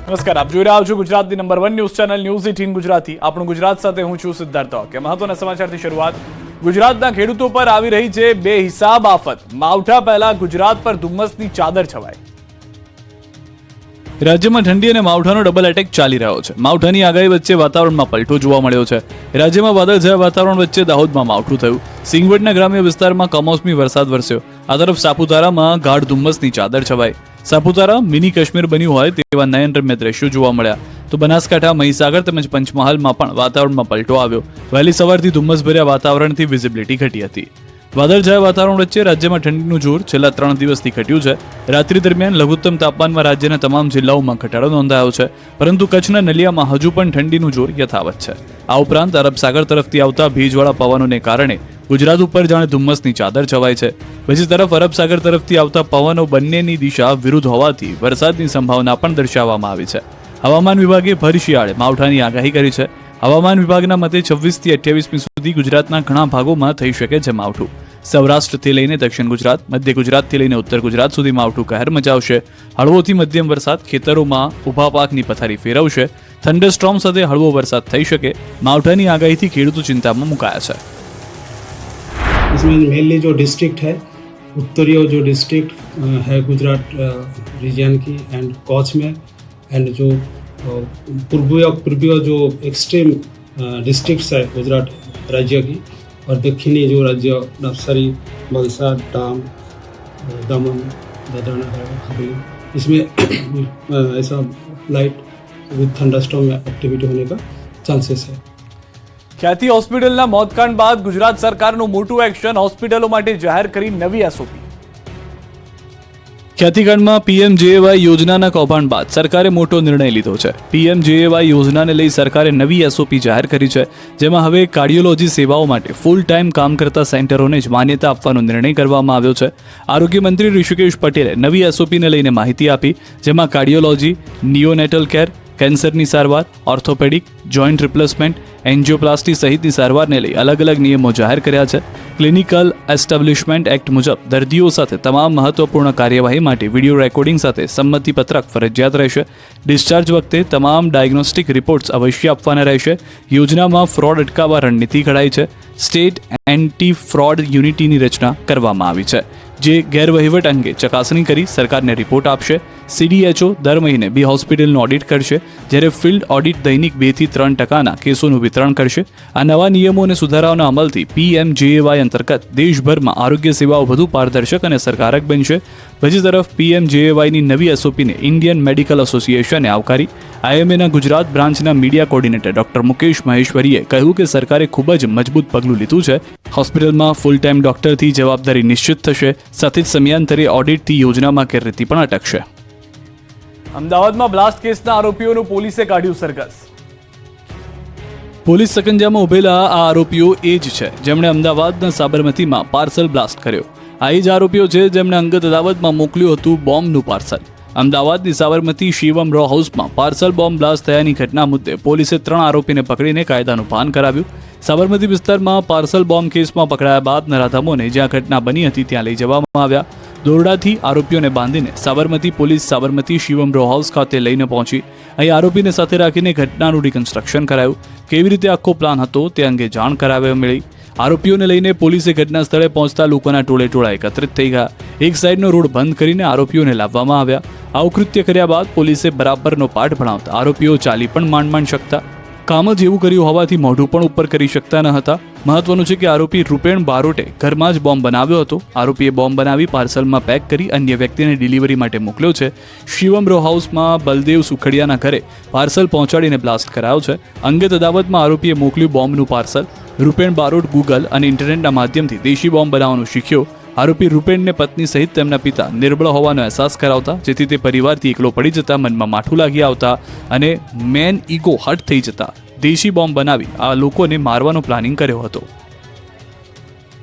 નમસ્કાર, આપ જોઈ રહ્યા છો ગુજરાતની number 1 news channel news 18 Gujarati. આપણું ગુજરાત સાથે હું છું સિદ્ધાર્થ કે મહત્વના સમાચારથી શરૂઆત। ગુજરાતના ખેડૂતો પર આવી રહી છે બેહિસાબ આફત। માવઠા પહેલા ગુજરાત પર ધુમ્મસની ચાદર છવાઈ। રાજ્યમાં ઠંડી અને માવઠાનો ડબલ એટેક ચાલી રહ્યો છે। માવઠાની આગાહી વચ્ચે વાતાવરણમાં પલટો જોવા મળ્યો છે। રાજ્યમાં વાદળછાયા વાતાવરણ વચ્ચે દાહોદમાં માવઠું થયું। સિંગવડના ગ્રામ્ય વિસ્તારમાં કમોસમી વરસાદ વરસ્યો। આ તરફ સાપુતારામાં ગાઢ ધુમ્મસની ચાદર છવાઈ। સાપુતારા મિની કાશ્મીર બન્યું હોય તેવા નયનરમ્ય દ્રશ્યો જોવા મળ્યા। તો બનાસકાંઠા, મહીસાગર તેમજ પંચમહાલમાં પણ વાતાવરણમાં પલટો આવ્યો। વહેલી સવારથી ધુમ્મસભર્યા વાતાવરણથી વિઝિબિલિટી ઘટી હતી। વાદળછાયા વાતાવરણ વચ્ચે રાજ્યમાં ઠંડીનું જોર છેલ્લા 3 દિવસથી ઘટ્યું છે। રાત્રિ દરમિયાન લઘુત્તમ તાપમાનમાં રાજ્યના તમામ જિલ્લાઓમાં ઘટાડો નોંધાયો છે, પરંતુ કચ્છના નલિયામાં હજુ પણ ઠંડીનું જોર યથાવત છે। આ ઉપરાંત અરબ સાગર તરફથી આવતા ભેજવાળા પવનોને કારણે ગુજરાત ઉપર જાણે ધુમ્મસની ચાદર છવાય છે। બીજી તરફ અરબ સાગર તરફથી આવતા પવનો બંનેની દિશા વિરુદ્ધ હોવાથી વરસાદની સંભાવના પણ દર્શાવવામાં આવી છે। હવામાન વિભાગે ભર શિયાળે માવઠાની આગાહી કરી છે। હવામાન વિભાગના મતે 26 થી 28મી સુધી ગુજરાતના ઘણા ભાગોમાં થઈ શકે છે માવઠું। સૌરાષ્ટ્રથી લઈને દક્ષિણ ગુજરાત, મધ્ય ગુજરાતથી લઈને ઉત્તર ગુજરાત સુધી માવઠું કહેર મચાવશે। હળવોથી મધ્યમ વરસાદ ખેતરોમાં ઊભા પાકની પથારી ફેરવશે। થંડરસ્ટોર્મ સાથે હળવો વરસાદ થઈ શકે। માવઠાની આગાહીથી ખેડૂતો ચિંતામાં મુકાયા છે। इसमें मेनली जो डिस्ट्रिक्ट है, उत्तरीय जो डिस्ट्रिक्ट है गुजरात रीजन की एंड कच्छ में, एंड जो पूर्वीय जो एक्सट्रीम डिस्ट्रिक्ट्स है गुजरात राज्य की, और दक्षिणी जो राज्य नवसारी, वलसाड, डांग, दमन, दादरा नगर हवेली, इसमें ऐसा लाइट विथ थंडरस्टॉर्म एक्टिविटी होने का चांसेस है। ખ્યાતિ હોસ્પિટલના મોતકાંડ બાદ ગુજરાત સરકારનું મોટું એક્શન। હોસ્પિટલો માટે જાહેર કરી નવી એસઓપી। ખ્યાતિકાંડમાં પીએમજેએવાય યોજનાના કૌભાંડ બાદ સરકારે મોટો નિર્ણય લીધો છે। પીએમજેએવાય યોજનાને લઈ સરકારે નવી એસઓપી જાહેર કરી છે, જેમાં હવે કાર્ડિયોલોજી સેવાઓ માટે ફૂલ ટાઈમ કામ કરતા સેન્ટરોને જ માન્યતા આપવાનો નિર્ણય કરવામાં આવ્યો છે। આરોગ્ય મંત્રી ઋષિકેશ પટેલે નવી એસઓપીને લઈને માહિતી આપી, જેમાં કાર્ડિયોલોજી, નિયોનેટલ કેર, કેન્સરની સારવાર, ઓર્થોપેડિક, જોઇન્ટ રિપ્લેસમેન્ટ, એન્જિયોપ્લાસ્ટી સહિતની સારવારને લઈ અલગ અલગ નિયમો જાહેર કર્યા છે। ક્લિનિકલ એસ્ટાબ્લિશમેન્ટ એક્ટ મુજબ દર્દીઓ સાથે તમામ મહત્વપૂર્ણ કાર્યવાહી માટે વિડીયો રેકોર્ડિંગ સાથે સંમતિ પત્રક ફરજિયાત રહેશે। ડિસ્ચાર્જ વખતે તમામ ડાયગ્નોસ્ટિક રિપોર્ટ્સ અવશ્ય આપવાના રહેશે। યોજનામાં ફ્રોડ અટકાવવા રણનીતિ ઘડાઈ છે। સ્ટેટ એન્ટી ફ્રોડ યુનિટીની રચના કરવામાં આવી છે, જે ગેરવહીવટ અંગે ચકાસણી કરી સરકારને રિપોર્ટ આપશે। સીડીએચઓ દર મહિને બે હોસ્પિટલનું ઓડિટ કરશે, જ્યારે ફિલ્ડ ઓડિટ દૈનિક 2 થી 3% કેસોનું વિતરણ કરશે। આ નવા નિયમો અને સુધારાઓના અમલથી પીએમજેએવાય અંતર્ગત દેશભરમાં આરોગ્ય સેવાઓ વધુ પારદર્શક અને અસરકારક બનશે। બીજી તરફ પીએમજેએવાયની નવી એસઓપીને ઇન્ડિયન મેડિકલ એસોસિએશને આવકારી। આઈએમએના ગુજરાત બ્રાન્ચના મીડિયા કોર્ડિનેટર ડોક્ટર મુકેશ મહેશ્વરીએ કહ્યું કે સરકારે ખૂબ જ મજબૂત પગલું લીધું છે। હોસ્પિટલમાં ફૂલ ટાઈમ ડોક્ટરથી જવાબદારી નિશ્ચિત થશે, સાથે જ સમયાંતરે ઓડિટથી યોજનામાં ગેરરીતિ પણ અટકશે। અમદાવાદમાં બ્લાસ્ટ કેસના આરોપીઓનું પોલીસે કાઢ્યું સરઘસ। પોલીસ સકંજામાં ઉભેલા આ આરોપીઓ એ જ છે જેમણે અમદાવાદના સાબરમતીમાં પાર્સલ બ્લાસ્ટ કર્યો। આ એ જ આરોપીઓ છે જેમણે અંગત અદાવતમાં મોકલ્યું હતું બોમ્બનું પાર્સલ। અમદાવાદની સાબરમતી શિવમ રો હાઉસમાં પાર્સલ બોમ્બ બ્લાસ્ટ થયાની ઘટના મુદ્દે પોલીસે 3 આરોપીને પકડીને કાયદાનું ભાન કરાવ્યું। સાબરમતી વિસ્તારમાં પાર્સલ બોમ્બ કેસમાં પકડાયા બાદ નરાધમોને જ્યાં ઘટના બની હતી ત્યાં લઈ જવામાં આવ્યા। દોરડાથી આરોપીઓને બાંધીને Sabarmati police Sabarmati Shivam row house ખાતે લઈને પહોંચી। અહીં આરોપીને સાથે રાખીને ઘટનાનું રિકન્સ્ટ્રક્શન કરાયું। કેવી રીતે આખો પ્લાન હતો તે અંગે જાણ કરાવવા મળી। આરોપીઓને લઈને પોલીસે ઘટના સ્થળે પહોંચતા લોકોના ટોળે એકત્રિત થઈ ગયા। એક સાઈડનો રોડ બંધ કરીને આરોપીઓને લાવવામાં આવ્યા। આ કૃત્ય કર્યા બાદ પોલીસે બરાબરનો પાઠ ભણાવતા આરોપીઓ ચાલી પણ માંડ શકતા। કામ જ એવું કર્યું હોવાથી મોઢું પણ ઉપર કરી શકતા ન હતા। મહત્વનું છે કે આરોપી રૂપેણ બારોટે ઘરમાં જ બોમ્બ બનાવ્યો હતો। આરોપીએ બોમ્બ બનાવી પાર્સલમાં પેક કરી અન્ય વ્યક્તિને ડિલિવરી માટે મોકલ્યો છે। શિવમ રો હાઉસમાં બલદેવ સુખડિયાના ઘરે પાર્સલ પહોંચાડીને બ્લાસ્ટ કરાયો છે। અંગત અદાવતમાં આરોપીએ મોકલ્યું બોમ્બનું પાર્સલ। રૂપેણ બારોટ ગૂગલ અને ઇન્ટરનેટના માધ્યમથી દેશી બોમ્બ બનાવવાનું શીખ્યો। આરોપી રૂપેણને પત્ની સહિત તેમના પિતા નિર્બળ હોવાનો અહેસાસ કરાવતા, જેથી તે પરિવારથી એકલો પડી જતા મનમાં માઠું લાગી આવતા અને મેન ઈગો હટ થઈ જતા દેશી બોમ્બ બનાવી આ લોકોને મારવાનો પ્લાનિંગ કર્યો હતો।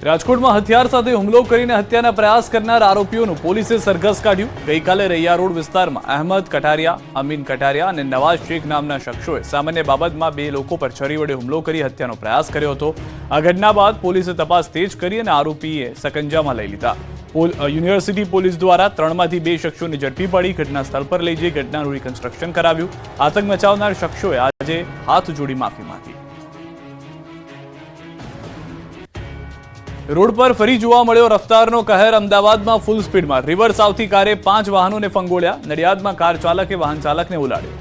રાજકોટમાં હથિયાર સાથે હુમલો કરીને હત્યાના પ્રયાસ કરનાર આરોપીઓનું પોલીસે સરઘસ કાઢ્યું। ગઈકાલે રૈયા રોડ વિસ્તારમાં અહેમદ કટારિયા, અમીન કટારિયા અને નવાઝ શેખ નામના શખ્સોએ સામાન્ય બાબતમાં 2 લોકો પર છરી વડે હુમલો કરી હત્યાનો પ્રયાસ કર્યો હતો। આ ઘટના બાદ પોલીસે તપાસ તેજ કરી અને આરોપીએ સકંજામાં લઈ લીધા। યુનિવર્સિટી પોલીસ દ્વારા 3માંથી 2 શખ્સોને ઝડપી પડી ઘટના સ્થળ પર લઈ જઈ ઘટનાનું રિકન્સ્ટ્રક્શન કરાવ્યું. આતંક મચાવનાર શખ્સોએ આજે હાથ જોડી માફી માંગી. રોડ પર ફરી જોવા મળ્યો રફતારનો કહેર. અમદાવાદમાં ફૂલ સ્પીડમાં રિવર્સ આવતી કારે 5 વાહનોને ફંગોળ્યા. નડિયાદમાં કાર ચાલકે વાહન ચાલકને ઉલાડ્યો.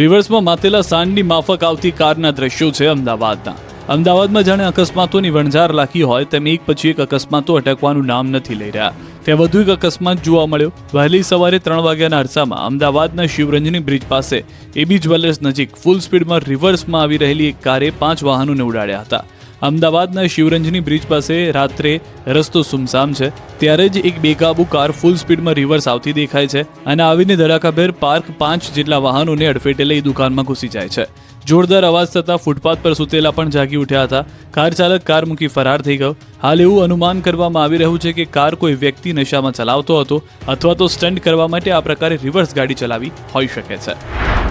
રિવર્સમાં માતેલા સાંજની માફક આવતી કારના દ્રશ્યો છે અમદાવાદમાં જાણે અકસ્માતોની વણઝાર લાગી હોય તેમ એક પછી એક અકસ્માતો અટકવાનું નામ નથી લઈ રહ્યા. ત્યાં વધુ એક અકસ્માત જોવા મળ્યો. વહેલી સવારે 3 વાગ્યાના અરસામાં અમદાવાદના શિવરંજની બ્રિજ પાસે એબી જ્વેલર્સ નજીક ફૂલ સ્પીડમાં રિવર્સમાં આવી રહેલી એક કારે 5 વાહનોને ઉડાડ્યા હતા. અમદાવાદના શિવરંજની બ્રિજ પાસે રાત્રે રસ્તો સુમસામ છે ત્યારે જ એક બેકાબુ કાર ફૂલ સ્પીડમાં રિવર્સ આવતી દેખાય છે અને આવીને ધડાકાભેર પાર્ક 5 જેટલા વાહનોને અડફેટે લઈ દુકાનમાં ઘૂસી જાય છે. જોરદાર અવાજ થતાં ફૂટપાથ પર સૂતેલા પણ જાગી ઉઠ્યા હતા. કાર ચાલક કાર મૂકી ફરાર થઈ ગયો. હાલ એવું અનુમાન કરવામાં આવી રહ્યું છે કે કાર કોઈ વ્યક્તિ નશામાં ચલાવતો હતો અથવા તો સ્ટન્ટ કરવા માટે આ પ્રકારે રિવર્સ ગાડી ચલાવી હોઈ શકે છે.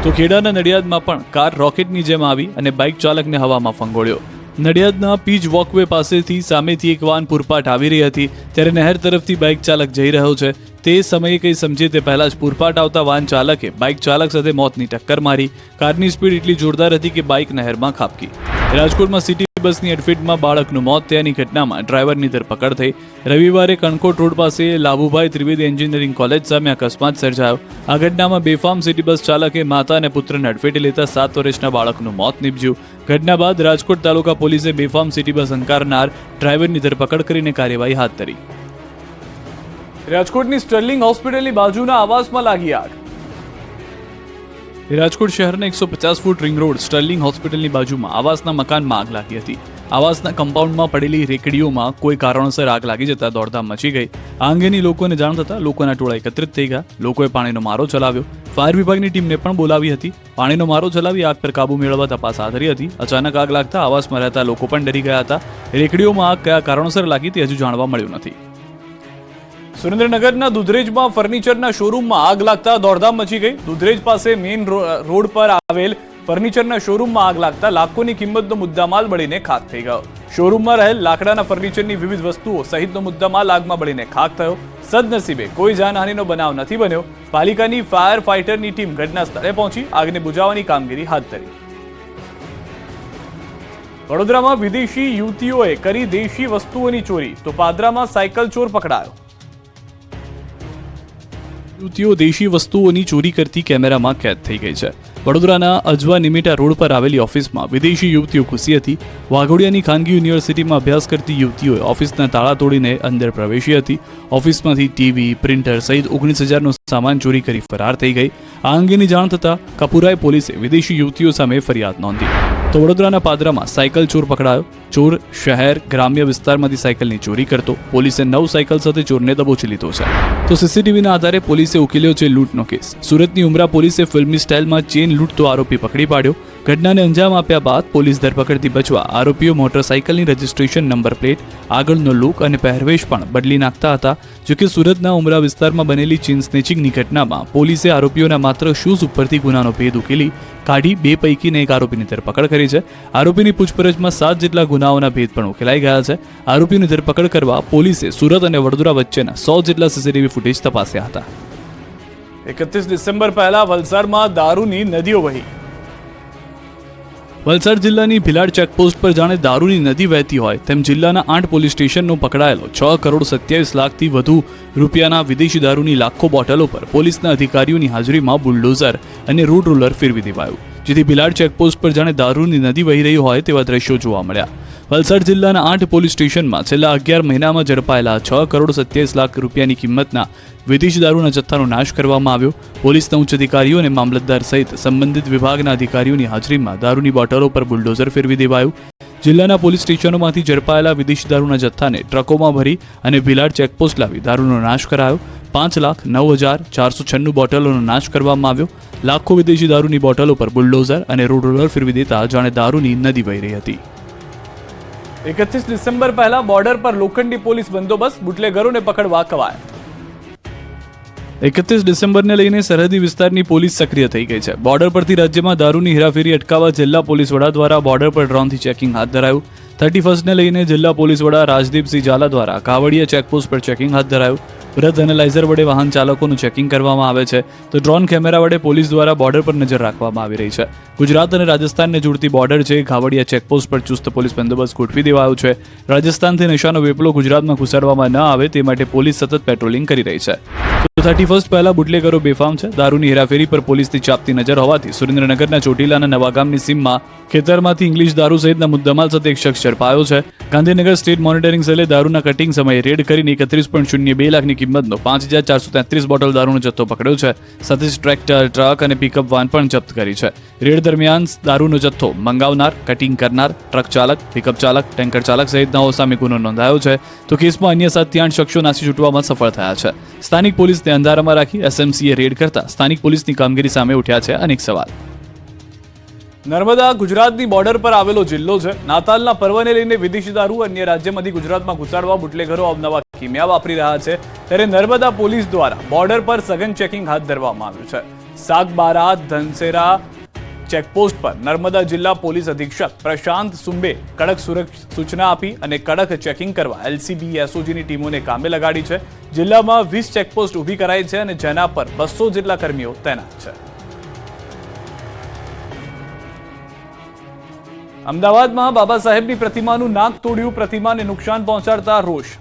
તો ખેડાના નડિયાદમાં પણ કાર રોકેટની જેમ આવી અને બાઇક ચાલકને હવામાં ફંગોળ્યો. નડિયાદના પીચ વોકવે પાસેથી સામેથી એક વાન પૂરપાટ આવી રહી હતી ત્યારે નહેર તરફથી બાઇક ચાલક જઈ રહ્યો છે. તે સમયે કંઈ સમજે તે પહેલા જ પૂરપાટ આવતા વાન ચાલકે બાઇક ચાલક સાથે મોતની ટક્કર મારી. કારની સ્પીડ એટલી જોરદાર હતી કે બાઇક નહેરમાં ખાબકી. રાજકોટમાં સિટી બસની અડફેટમાં બાળકનું મોત થયાની ઘટનામાં ડ્રાઈવરની ધરપકડ થઈ. રવિવારે કણકોટ રોડ પાસે લાભુભાઈ ત્રિવેદી એન્જિનિયરિંગ કોલેજ સામે અકસ્માત સર્જાયો. આ ઘટનામાં બેફામ સિટી બસ ચાલકે માતા અને પુત્રને અડફેટે લેતા 7 વર્ષના બાળકનું મોત નીપજ્યું. ઘટના બાદ રાજકોટ તાલુકા પોલીસે બેફામ સિટી બસ હંકારનાર ડ્રાઈવરની ધરપકડ કરીને કાર્યવાહી હાથ ધરી. રાજકોટની સ્ટર્લિંગ હોસ્પિટલની બાજુના આવાસમાં લાગી આગ. રાજકોટ શહેરના 150 ફૂટ રિંગ રોડ સ્ટર્લિંગ હોસ્પિટલની બાજુમાં આવાસના મકાનમાં આગ લાગી હતી. આવાસના કમ્પાઉન્ડમાં પડેલી રેકડીઓમાં કોઈ કારણોસર આગ લાગી જતા દોડધામ મચી ગઈ. આ અંગેની લોકોને જાણ થતા લોકોના ટોળા એકત્રિત થઈ ગયા. લોકોએ પાણીનો મારો ચલાવ્યો. ફાયર વિભાગની ટીમને પણ બોલાવી હતી. પાણીનો મારો ચલાવી આગ પર કાબુ મેળવવા તપાસ હાથ ધરી હતી. અચાનક આગ લાગતા આવાસમાં રહેતા લોકો પણ ડરી ગયા હતા. રેકડીઓમાં આગ કયા કારણોસર લાગી તે હજુ જાણવા મળ્યું નથી. સુરેન્દ્રનગરના દુધરેજમાં ફર્નિચરના શોરૂમમાં આગ લાગતા દોડધામ મચી ગઈ. દુધરેજ પાસે મેઇન રોડ પર આવેલ ફર્નિચરના શોરૂમમાં આગ લાગતા લાખોની કિંમતનો મુદ્દામાલ બળીને ખાક થઈ ગયો. શોરૂમમાં રહેલ લાકડાના ફર્નિચરની વિવિધ વસ્તુઓ સહિતનો મુદ્દામાલ આગમાં બળીને ખાક થયો. સદનસીબે કોઈ જાનહાનિનો બનાવ નથી બન્યો. પાલિકાની ફાયર ફાઇટરની ટીમ ઘટના સ્થળે પહોંચી આગને બુઝાવવાની કામગીરી હાથ ધરી. વડોદરામાં વિદેશી યુવતીઓએ કરી દેશી વસ્તુઓની ચોરી તો પાદરામાં સાયકલ ચોર પકડાયો. યુવતીઓ દેશી વસ્તુઓની ચોરી કરતી કેમેરામાં કેદ થઈ ગઈ છે. વડોદરાના અજવા નિમિટા રોડ પર આવેલી ઓફિસમાં વિદેશી યુવતીઓ ઘૂસી હતી. વાઘોડિયાની ખાનગી યુનિવર્સિટીમાં અભ્યાસ કરતી યુવતીઓએ ઓફિસના તાળા તોડીને અંદર પ્રવેશી હતી. ઓફિસમાંથી ટીવી, પ્રિન્ટર સહિત 19,000નો સામાન ચોરી કરી ફરાર થઈ ગઈ. આ અંગેની જાણ થતાં કપુરાય પોલીસે વિદેશી યુવતીઓ સામે ફરિયાદ નોંધી. તો વડોદરાના પાદરામાં સાયકલ ચોર પકડાયો. ચોર શહેર ગ્રામ્ય વિસ્તારમાંથી સાયકલની ચોરી કરતો. પોલીસે 9 સાયકલ સાથે ચોરને દબોચી લીધો છે. તો સીસીટીવીના આધારે પોલીસે ઉકેલ્યો છે લૂંટનો કેસ. સુરતની ઉમરા પોલીસે ફિલ્મી સ્ટાઇલમાં ચેન લૂંટતો આરોપી પકડી પાડ્યો. ઘટનાને અંજામ આપ્યા બાદ પોલીસ ધરપકડથી બચવા આરોપીઓ મોટરસાયકલની રજિસ્ટ્રેશન નંબર પ્લેટ, આગળનો લુક અને પહેરવેશ પણ બદલી નાખતા હતા. જોકે સુરતના ઉમરા વિસ્તારમાં બનેલી ચેન સ્નેચિંગની ઘટનામાં પોલીસે આરોપીઓના માત્ર શૂઝ ઉપરથી ગુનાનો ભેદ ઉકેલી કાઢી 2 પૈકીને એક આરોપીની ધરપકડ કરી છે. આરોપીની પૂછપરછમાં 7 જેટલા ગુનાઓના ભેદ પણ ઉકેલાઈ ગયા છે. આરોપીની ધરપકડ કરવા પોલીસે સુરત અને વડોદરા વચ્ચેના 100 જેટલા સીસીટીવી ફૂટેજ તપાસ્યા હતા. 31 ડિસેમ્બર પહેલા વલસાડમાં દારૂની નદીઓ વહી. વલસાડ જિલ્લાની ભિલાડ ચેકપોસ્ટ પર જાણે દારૂની નદી વહેતી હોય તેમ જિલ્લાના 8 પોલીસ સ્ટેશનનો પકડાયેલો 6,27 લાખથી વધુ રૂપિયાના વિદેશી દારૂની લાખો બોટલો પર પોલીસના અધિકારીઓની હાજરીમાં બુલડોઝર અને રોડ રોલર ફેરવી દેવાયું, જેથી ભિલાડ ચેકપોસ્ટ પર જાણે દારૂની નદી વહી રહી હોય તેવા દ્રશ્યો જોવા મળ્યા. વલસાડ જિલ્લાના 8 પોલીસ સ્ટેશનમાં છેલ્લા 11 મહિનામાં ઝડપાયેલા 6,27 લાખ રૂપિયાની કિંમતના વિદેશી દારૂના જથ્થાનો નાશ કરવામાં આવ્યો. પોલીસના ઉચ્ચ અધિકારીઓ અને મામલતદાર સહિત સંબંધિત વિભાગના અધિકારીઓની હાજરીમાં દારૂની બોટલો પર બુલડોઝર ફેરવી દેવાયું. જિલ્લાના પોલીસ સ્ટેશનોમાંથી ઝડપાયેલા વિદેશી દારૂના જથ્થાને ટ્રકોમાં ભરી અને ભિલાડ ચેકપોસ્ટ લાવી દારૂનો નાશ કરાયો. 5,09,496 બોટલોનો નાશ કરવામાં આવ્યો. લાખો વિદેશી દારૂની બોટલો પર બુલડોઝર અને રોડ રોલર ફેરવી દેતા જાણે દારૂની નદી વહી રહી હતી. 31 ડિસેમ્બર પહેલા બોર્ડર પર લોખંડી પોલીસ બંદોબસ્ત, બુટલેગરોને પકડવા કવાયત. 31 ડિસેમ્બરને લઈને સરહદી વિસ્તારની પોલીસ સક્રિય થઈ ગઈ છે. બોર્ડર પરથી રાજ્યમાં દારૂની હેરાફેરી અટકાવવા જિલ્લા પોલીસ વડા દ્વારા બોર્ડર પર ડ્રોનથી ચેકિંગ હાથ ધરાયું. 31ને લઈને જિલ્લા પોલીસ વડા રાજદીપસિંહ ઝાલા દ્વારા કાવડિયા ચેકપોસ્ટ પર ચેકિંગ હાથ ધરાયું. બ્રેથ એનાલાઇઝર વડે વાહન ચાલકોનું ચેકિંગ કરવામાં આવે છે, તો ડ્રોન કેમેરા વડે પોલીસ દ્વારા બોર્ડર પર નજર રાખવામાં આવી રહી છે. ગુજરાત અને રાજસ્થાનને જોડતી બોર્ડર છે કાવડિયા ચેકપોસ્ટ પર ચુસ્ત પોલીસ બંદોબસ્ત ગોઠવી દેવાયો છે. રાજસ્થાનથી નશાનો વેપલો ગુજરાતમાં ઘુસાડવામાં ન આવે તે માટે પોલીસ સતત પેટ્રોલિંગ કરી રહી છે. તો 31 પહેલા બુટલેગરો બેફામ છે. દારૂની હેરાફેરી પર પોલીસની ચાપતી નજર હોવાથી સુરેન્દ્રનગરના ચોટીલાના નવાગામની સીમમાં ખેતરમાંથી ઇંગ્લિશ દારૂ સહિતના મુદ્દામાલ સાથે એક શખ્સ ઝડપાયો છે. ગાંધીનગર સ્ટેટ મોનિટરિંગ સેલે દારૂના કટિંગ સમયે રેડ કરીને 31.02 લાખની કિંમતનો 5433 બોટલ દારૂનો જથ્થો પકડ્યો છે. સાથે જ ટ્રેક્ટર, ટ્રક અને પિકઅપ વાન પણ જપ્ત કરી છે. રેડ દરમિયાન દારૂનો જથ્થો મંગાવનાર, કટિંગ કરનાર, ટ્રક ચાલક, પિકઅપ ચાલક, ટેન્કર ચાલક સહિતનાઓ સામે ગુનો નોંધાયો છે. તો કેસમાં અન્ય 7 થી 8 શખ્સો નાસી છૂટવામાં સફળ થયા છે. સ્થાનિક પોલીસને અંધારામાં રાખી એસએમસીએ રેડ કરતા સ્થાનિક પોલીસની કામગીરી સામે ઉઠ્યા છે અનેક સવાલ. નર્મદા ગુજરાતની બોર્ડર પર આવેલો જિલ્લો છે. નાતાલના પર્વને લઈને વિદેશી દારૂ અન્ય રાજ્યમાંથી ગુજરાતમાં ઘુસાડવા બુટલેગરો અવનવા કિમિયા વાપરી રહ્યા છે. ત્યારે નર્મદા પોલીસ દ્વારા બોર્ડર પર સઘન ચેકિંગ હાથ ધરવામાં આવ્યું છે. સાગબારા ધનસેરા ચેકપોસ્ટ પર નર્મદા જિલ્લા પોલીસ અધિક્ષક પ્રશાંત સુંબે કડક સૂચના આપી અને કડક ચેકિંગ કરવા એલસીબી એસઓજીની ટીમોને કામે લગાડી છે. જિલ્લામાં 20 ચેકપોસ્ટ ઊભી કરાઈ છે અને જેના પર 200 જેટલા કર્મીઓ તૈનાત છે. અમદાવાદમાં બાબા સાહેબની પ્રતિમાનું નાક તોડ્યું, પ્રતિમાને નુકસાન પહોંચાડતા રોષ.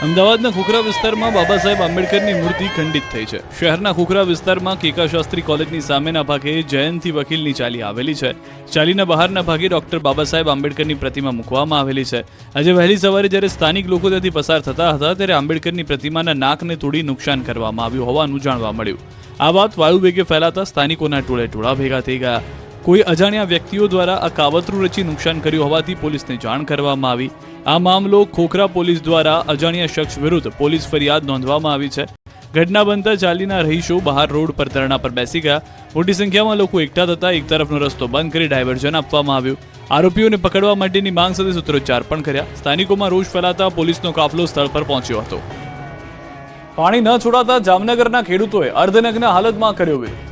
અમદાવાદના ખોખરા વિસ્તારમાં બાબા સાહેબ આંબેડકરની મૂર્તિ ખંડિત થઈ છે. શહેરના ખોખરા વિસ્તારમાં કેકા શાસ્ત્રી કોલેજની સામેના ભાગે જયંતી વકીલની ચાલી આવેલી છે. ચાલીના બહારના ભાગે ડોક્ટર બાબા સાહેબ આંબેડકરની પ્રતિમા મૂકવામાં આવેલી છે. આજે વહેલી સવારે જ્યારે સ્થાનિક લોકો ત્યાંથી પસાર થતા હતા ત્યારે આંબેડકરની પ્રતિમાના નાકને તોડી નુકસાન કરવામાં આવ્યું હોવાનું જાણવા મળ્યું. આ વાત વાયુ વેગે ફેલાતા સ્થાનિકોના ટોળે ભેગા થઈ ગયા. કોઈ અજાણ્યા વ્યક્તિઓ દ્વારા આ કાવતરું રચી નુકસાન કર્યું હોવાથી પોલીસને જાણ કરવામાં આવી. આ મામલો ખોખરા પોલીસ દ્વારા અજાણ્યા શખ્સ વિરુદ્ધ પોલીસ ફરિયાદ નોંધવામાં આવી છે. ઘટના બનતા ચાલીના રહીશો બહાર રોડ પર ધરણા પર બેસી ગયા. મોટી સંખ્યામાં લોકો એકઠા થતા એક તરફનો રસ્તો બંધ કરી ડાયવર્ઝન આપવામાં આવ્યું. આરોપીઓને પકડવા માટેની માંગ સાથે સૂત્રોચ્ચાર પણ કર્યા. સ્થાનિકોમાં રોષ ફેલાતા પોલીસનો કાફલો સ્થળ પર પહોંચ્યો હતો. પાણી ન છોડાતા જામનગરના ખેડૂતોએ અર્ધનગ્ન હાલતમાં કર્યો વિરોધ.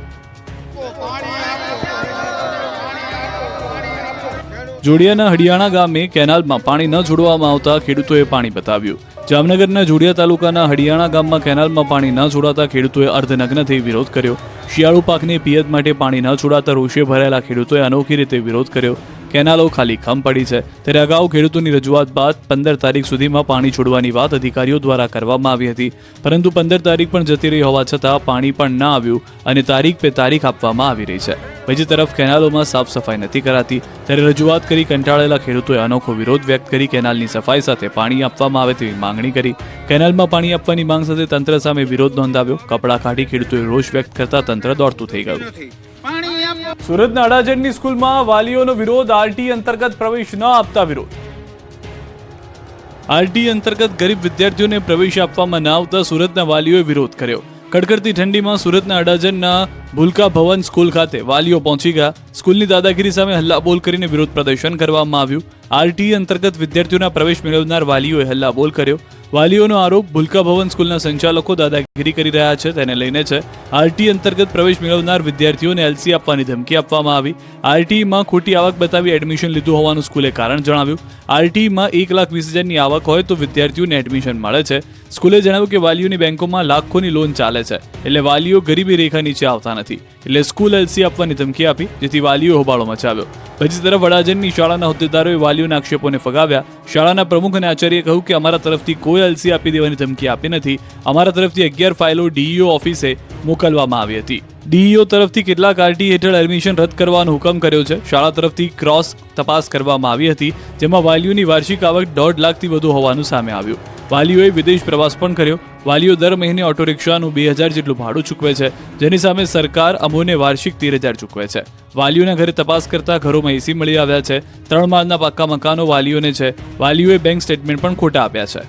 જોડિયાના હડિયાણા ગામે કેનાલમાં પાણી ન છોડવામાં આવતા ખેડૂતોએ પાણી બતાવ્યું. જામનગરના જોડિયા તાલુકાના હડિયાણા ગામમાં કેનાલમાં પાણી ન છોડાતા ખેડૂતોએ અર્ધનગ્ન થઈ વિરોધ કર્યો. શિયાળુ પાકને પિયત માટે પાણી ન છોડાતા રોષે ભરાયેલા ખેડૂતોએ અનોખી રીતે વિરોધ કર્યો. કેનાલો ખાલી ખમ પડી છે. ત્યારે અગાઉ ખેડૂતોની રજૂઆત બાદ 15 તારીખ સુધીમાં પાણી છોડવાની વાત અધિકારીઓ દ્વારા કરવામાં આવી હતી, પરંતુ 15 તારીખ પણ જતી રહી હોવા છતાં પાણી પણ ન આવ્યું અને તારીખ પે તારીખ આપવામાં આવી રહી છે. બીજી તરફ કેનાલોમાં સાફ સફાઈ નથી કરાતી. ત્યારે રજૂઆત કરી કંટાળેલા ખેડૂતોએ અનોખો વિરોધ વ્યક્ત કરી કેનાલની સફાઈ સાથે પાણી આપવામાં આવે તેવી માંગણી કરી. કેનાલમાં પાણી આપવાની માંગ સાથે તંત્ર સામે વિરોધ નોંધાવ્યો. કપડા કાઢી ખેડૂતોએ રોષ વ્યક્ત કરતા તંત્ર દોડતું થઈ ગયું. સુરતના અડાજણની સ્કૂલમાં વાલીઓનો વિરોધ. આરટી અંતર્ગત પ્રવેશ ન આપતા વિરોધ. આરટી અંતર્ગત ગરીબ વિદ્યાર્થીઓને પ્રવેશ આપવામાં ન આવતા સુરતના વાલીઓએ વિરોધ કર્યો. કડકડતી ઠંડીમાં સુરતના અડાજણના ભૂલકા ભવન સ્કૂલ ખાતે વાલીઓ પહોંચી ગયા. સ્કૂલની દાદાગીરી સામે હલ્લાબોલ કરીને વિરોધ પ્રદર્શન કરવામાં આવ્યું. આરટી અંતર્ગત વિદ્યાર્થીઓના પ્રવેશ મેળવનાર વાલીઓએ હલ્લાબોલ કર્યો. વાલીઓનો આરોપ ભૂલકા ભવન સ્કૂલના સંચાલકો દાદાગીરી કરી રહ્યા છે તેને લઈને છે. આરટી અંતર્ગત પ્રવેશ મેળવનાર વિદ્યાર્થીઓને એલસી આપવાની ધમકી આપવામાં આવી. આરટીમાં ખોટી આવક બતાવી એડમિશન લીધું હોવાનું સ્કૂલે કારણ જણાવ્યું. આરટીમાં 1,20,000ની આવક હોય તો વિદ્યાર્થીઓને એડમિશન મળે છે. સ્કૂલે જણાવ્યું કે વાલીઓની બેંકોમાં લાખોની લોન ચાલે છે, એટલે વાલીઓ ગરીબી રેખા નીચે આવતા નથી, એટલે સ્કૂલ એલસી આપવાની ધમકી આપી, જેથી વાલીઓ હોબાળો મચાવ્યો. બીજી તરફ અડાજણની શાળાના હોદ્દેદારોએ વાલીઓના આક્ષેપોને ફગાવ્યા. શાળાના પ્રમુખ અને આચાર્યએ કહ્યું કે અમારા તરફથી કોઈ એલસી આપી દેવાની ધમકી આપી નથી. અમારા તરફથી 11 ફાઇલો ડીઈઓ ઓફિસે મોકલવામાં આવી હતી. ડીઈઓ તરફથી કેટલાક આરટી હેઠળ એડમિશન રદ કરવાનો હુકમ કર્યો છે. શાળા તરફથી ક્રોસ તપાસ કરવામાં આવી હતી, જેમાં વાલીઓની વાર્ષિક આવક 1.5 લાખથી વધુ હોવાનું સામે આવ્યું. વાલીઓએ વિદેશ પ્રવાસ પણ કર્યો. વાલીઓ દર મહિને ઓટો રિક્ષાનું 2,000 જેટલું ભાડું ચૂકવે છે, જેની સામે સરકાર અમોને વાર્ષિક 13,000 ચૂકવે છે. વાલીઓના ઘરે તપાસ કરતા ઘરોમાં એસી મળી આવ્યા છે. 3 માળના પાક્કા મકાનો વાલીઓને છે. વાલીઓએ બેંક સ્ટેટમેન્ટ પણ ખોટા આપ્યા છે.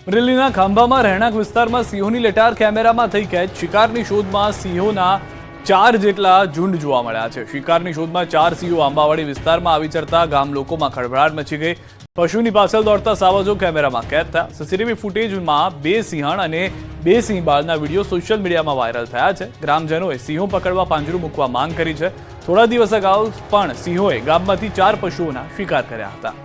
અમરેલીના ખાંભામાં રહેણાંક વિસ્તારમાં સિંહોની લટાર કેમેરામાં થઈ કેદ. શિકારની શોધમાં સિંહોના 4 જેટલા ઝુંડ જોવા મળ્યા છે. શિકારની શોધમાં 4 સિંહો આંબાવાડી વિસ્તારમાં આવી ચડતા ગામ લોકોમાં ખળભળાટ મચી ગઈ. પશુની પાછળ દોડતા સાવજો કેમેરામાં કેદ થયા. સીસીટીવી ફૂટેજમાં 2 સિંહણ અને 2 સિંહ બાળના વિડીયો સોશિયલ મીડિયામાં વાયરલ થયા છે. ગ્રામજનોએ સિંહો પકડવા પાંજરું મૂકવા માંગ કરી છે. થોડા દિવસ અગાઉ પણ સિંહોએ ગામમાંથી 4 પશુઓના શિકાર કર્યા હતા.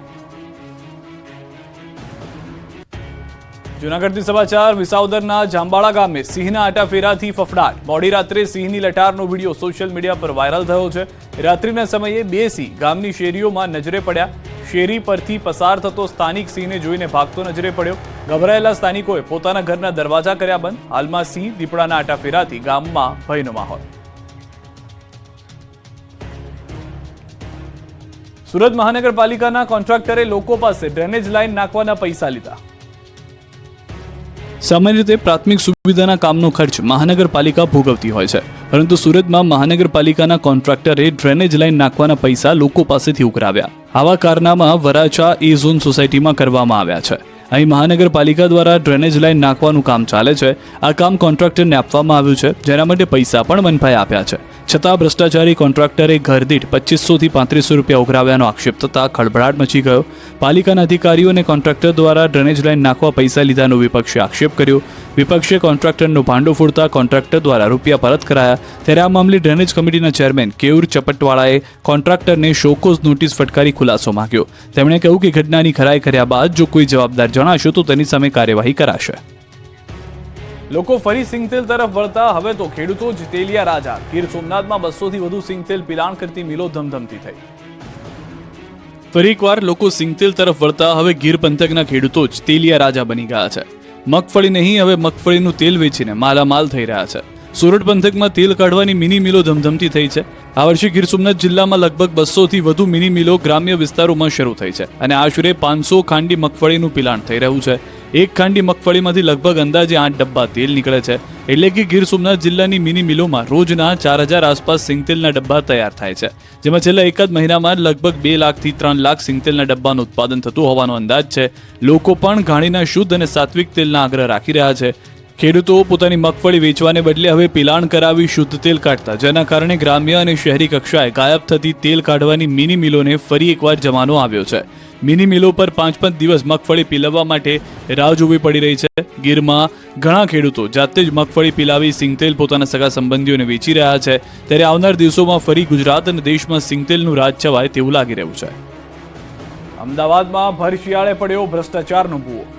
જૂનાગઢથી સમાચાર. વિસાવદરના જાંબાળા ગામે સિંહના આટાફેરાથી ફફડાટ. મોડી રાત્રે સિંહની લટારનો વિડીયો સોશિયલ મીડિયા પર વાયરલ થયો છે. રાત્રિના સમયે 2 સિંહ ગામની શેરીઓમાં નજરે પડ્યા. શેરી પરથી પસાર થતો સ્થાનિક સિંહને જોઈને ભાગતો નજરે પડ્યો. ગભરાયેલા સ્થાનિકોએ પોતાના ઘરના દરવાજા કર્યા બંધ. હાલમાં સિંહ દીપડાના આટાફેરાથી ગામમાં ભયનો માહોલ. સુરત મહાનગરપાલિકાના કોન્ટ્રાક્ટરે લોકો પાસે ડ્રેનેજ લાઇન નાખવાના પૈસા લીધા. સામાન્ય રીતે પ્રાથમિક સુવિધાના કામનો ખર્ચ મહાનગરપાલિકા ભોગવતી હોય છે, પરંતુ સુરતમાં મહાનગરપાલિકાના કોન્ટ્રાક્ટરે ડ્રેનેજ લાઇન નાખવાના પૈસા લોકો પાસેથી ઉઘરાવ્યા. આવા કારનામા વરાછા એ ઝોન સોસાયટીમાં કરવામાં આવ્યા છે. અહીં મહાનગરપાલિકા દ્વારા ડ્રેનેજ લાઇન નાખવાનું કામ ચાલે છે. આ કામ કોન્ટ્રાક્ટરને આપવામાં આવ્યું છે, જેના માટે પૈસા પણ મનપાએ આપ્યા છે. છતાં ભ્રષ્ટાચારી કોન્ટ્રાક્ટરે ઘરદીઠ 2500 થી 3500 રૂપિયા ઉઘરાવ્યાનો આક્ષેપ થતાં ખળભળાટ મચી ગયો. પાલિકાના અધિકારીઓ અને કોન્ટ્રાક્ટર દ્વારા ડ્રેનેજ લાઇન નાખવા પૈસા લીધાનો વિપક્ષે આક્ષેપ કર્યો. વિપક્ષે કોન્ટ્રાક્ટરનો ભાંડો ફોડતા કોન્ટ્રાક્ટર દ્વારા રૂપિયા પરત કરાયા. ત્યારે આ મામલે ડ્રેનેજ કમિટીના ચેરમેન કેયુર ચપટવાળાએ કોન્ટ્રાક્ટરને શોકોઝ નોટિસ ફટકારી ખુલાસો માંગ્યો. તેમણે કહ્યું કે ઘટનાની ખરાઈ કર્યા બાદ જો કોઈ જવાબદાર જણાશે તો તેની સામે કાર્યવાહી કરાશે. લોકો ફરી સિંગતેલ તરફ વળતા હવે તો ખેડૂતો જ તેલિયા રાજા. ગીર સોમનાથમાં 200 થી વધુ સિંગતેલ પિલાણ કરતી મિલો ધમધમતી થઈ. ફરી એકવાર લોકો સિંગતેલ તરફ વળતા હવે ગીર પંથકના ખેડૂતો જ તેલિયા રાજા બની ગયા છે. મગફળી નહીં, હવે મગફળીનું તેલ વેચીને માલામાલ થઈ રહ્યા છે. સુરત પંથકમાં તેલ કાઢવાની મિની મિલો ધમધમતી થઈ છે. આ વર્ષે ગીર સોમનાથ જિલ્લામાં લગભગ 200 થી વધુ મિની મિલો ગ્રામ્ય વિસ્તારોમાં શરૂ થઈ છે અને આશરે 500 ખાંડી મગફળીનું પિલાણ થઈ રહ્યું છે. એક ખાંડી મગફળીમાંથી લગભગ અંદાજે 8 ડબ્બા તેલ નીકળે છે. એટલે કે ગીર સોમનાથ જિલ્લાની મિની મિલોમાં રોજના 4000 આસપાસ સિંગતેલના ડબ્બા તૈયાર થાય છે, જેમાં છેલ્લા એકાદ મહિનામાં લગભગ 2 લાખ થી 3 લાખ સિંગતેલના ડબ્બાનું ઉત્પાદન થતું હોવાનો અંદાજ છે. લોકો પણ ઘાણીના શુદ્ધ અને સાત્વિક તેલના આગ્રહ રાખી રહ્યા છે. ખેડૂતો પોતાની મગફળી વેચવાને બદલે હવે પિલાણ કરાવી શુદ્ધ તેલ કાઢતા, જેના કારણે ગ્રામ્ય અને શહેરી કક્ષાએ ગાયબ થતી તેલ કાઢવાની મિની મિલોને ફરી એકવાર જમાનો આવ્યો છે. મિની મિલો પર 5-5 દિવસ મગફળી પીલવવા માટે રાહ જોવી પડી રહી છે. ગીરમાં ઘણા ખેડૂતો જાતે જ મગફળી પીલાવી સિંગતેલ પોતાના સગા સંબંધીઓને વેચી રહ્યા છે. ત્યારે આવનાર દિવસોમાં ફરી ગુજરાત અને દેશમાં સિંગતેલનું રાજ છવાય તેવું લાગી રહ્યું છે. અમદાવાદમાં ભર શિયાળે પડ્યો ભ્રષ્ટાચારનો ભૂવો.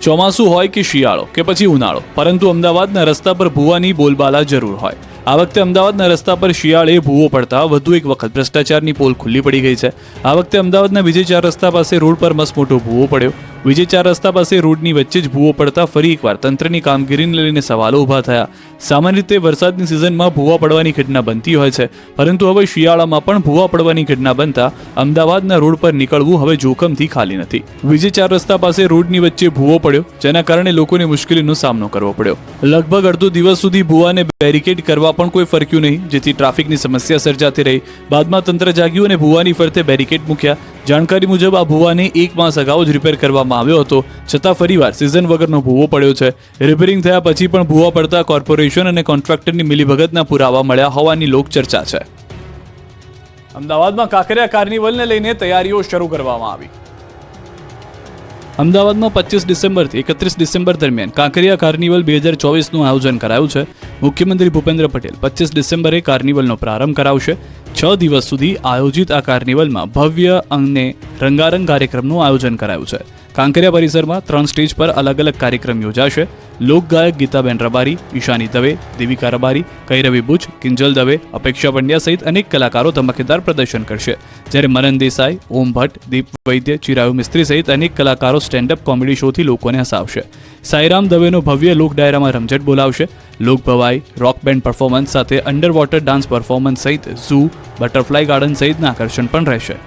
ચોમાસું હોય કે શિયાળો કે પછી ઉનાળો, પરંતુ અમદાવાદના રસ્તા પર ભૂવાની બોલબાલા જરૂર હોય. આ વખતે અમદાવાદના રસ્તા પર શિયાળે ભૂવો પડતા વધુ એક વખત ભ્રષ્ટાચારની પોલ ખુલ્લી પડી ગઈ છે. આ વખતે અમદાવાદના વિજય 4 રસ્તા પાસે રોડ પર મસમોટો ભૂવો પડ્યો. વિજય 4 રસ્તા પાસે રોડની વચ્ચે જ ભૂવો પડતા ફરી એકવાર તંત્રની કામગીરીને લઈને સવાલો ઊભા થયા. સામાન્ય રીતે વરસાદની સિઝનમાં ભૂવા પડવાની ઘટના બનતી હોય છે, પરંતુ હવે શિયાળામાં પણ ભૂવા પડવાની ઘટના બનતા અમદાવાદના રોડ પર નીકળવું હવે જોખમથી ખાલી નથી. વિજય 4 રસ્તા પાસે રોડની વચ્ચે ભૂવો પડ્યો, જેના કારણે લોકોને મુશ્કેલીનો સામનો કરવો પડ્યો. લગભગ અડધો દિવસ સુધી ભૂવાને બેરિકેડ કરવા પણ કોઈ ફરક્યું નહીં, જેથી ટ્રાફિકની સમસ્યા સર્જાતી રહી. બાદમાં તંત્ર જાગ્યું અને ભૂવાની ફરતે બેરિકેડ મૂક્યા. જાણકારી મુજબ આ ભૂવાને 1 માસ અગાઉ જ રિપેર કરવામાં આવ્યો હતો, છતાં ફરીવાર સિઝન વગરનો ભૂવો પડ્યો છે. રિપેરિંગ થયા પછી પણ ભૂવા પડતા કોર્પોરેશન અને કોન્ટ્રાક્ટરની મિલીભગતના પુરાવા મળ્યા હોવાની લોકચર્ચા છે. અમદાવાદમાં કાંકરિયા કાર્નિવલને લઈને તૈયારીઓ શરૂ કરવામાં આવી. અમદાવાદમાં 25 ડિસેમ્બરથી 31 ડિસેમ્બર દરમિયાન કાંકરિયા કાર્નિવલ 2024નું આયોજન કરાયું છે. મુખ્યમંત્રી ભૂપેન્દ્ર પટેલ 25 ડિસેમ્બરે કાર્નિવલનો પ્રારંભ કરાવશે. 6 દિવસ સુધી આયોજિત આ કાર્નિવલમાં ભવ્ય અને રંગારંગ કાર્યક્રમનું આયોજન કરાયું છે. કાંકરિયા પરિસરમાં 3 સ્ટેજ પર અલગ અલગ કાર્યક્રમ યોજાશે. લોકગાયક ગીતાબેન રબારી, ઈશાની દવે, દેવિકા રબારી, કૈરવી બુચ, કિંજલ દવે, અપેક્ષા પંડ્યા સહિત અનેક કલાકારો ધમાકેદાર પ્રદર્શન કરશે. જ્યારે મનન દેસાઈ, ઓમ ભટ્ટ, દીપ વૈદ્ય, ચિરાયુ મિસ્ત્રી સહિત અનેક કલાકારો સ્ટેન્ડઅપ કોમેડી શોથી લોકોને હસાવશે. સાઈરામ દવેનો ભવ્ય લોક ડાયરામાં રમઝટ બોલાવશે. લોક ભવાઈ, રોક બેન્ડ પરફોર્મન્સ સાથે અંડર વોટર ડાન્સ પરફોર્મન્સ સહિત ઝૂ, બટરફ્લાય ગાર્ડન સહિતના આકર્ષણ પણ રહેશે.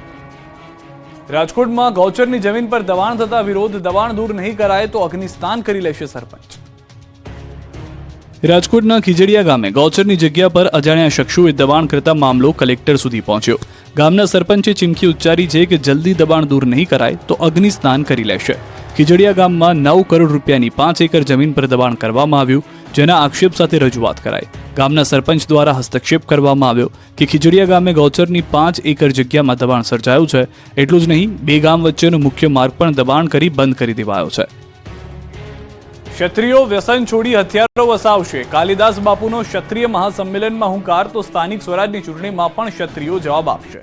રાજકોટમાં ગૌચરની જમીન પર દબાણ થતા વિરોધ. દબાણ દૂર નહીં કરાય તો અગ્નિસ્નાન કરી લેશે સરપંચ. રાજકોટના ખીજડીયા ગામે ગૌચરની જગ્યા પર અજાણ્યા શખ્સોએ દબાણ કરતા મામલો કલેક્ટર સુધી પહોંચ્યો. ગામના સરપંચે ચીમકી ઉચ્ચારી છે કે જલ્દી દબાણ દૂર નહીં કરાય તો અગ્નિસ્નાન કરી લેશે. ખીજડીયા ગામમાં 9 કરોડ રૂપિયાની 5 એકર જમીન પર દબાણ કરવામાં આવ્યું. જેના આક્ષેપ સાથે રજૂઆત કરાઈ. ગામના સરપંચ દ્વારા હસ્તક્ષેપ કરવામાં આવ્યો કે ખીજડીયા ગામે ગૌચરની 5 એકર જગ્યામાં દબાણ સર્જાયું છે. એટલું જ નહીં, બે ગામ વચ્ચેનો મુખ્ય માર્ગ પણ દબાણ કરી બંધ કરી દેવાયો છે. ક્ષત્રિયો વ્યસન છોડી હથિયારો વસાવશે. કાલિદાસ બાપુનો ક્ષત્રિય મહાસંમેલનમાં હુંકાર તો સ્થાનિક સ્વરાજની ચૂંટણીમાં પણ ક્ષત્રિયો જવાબ આપશે.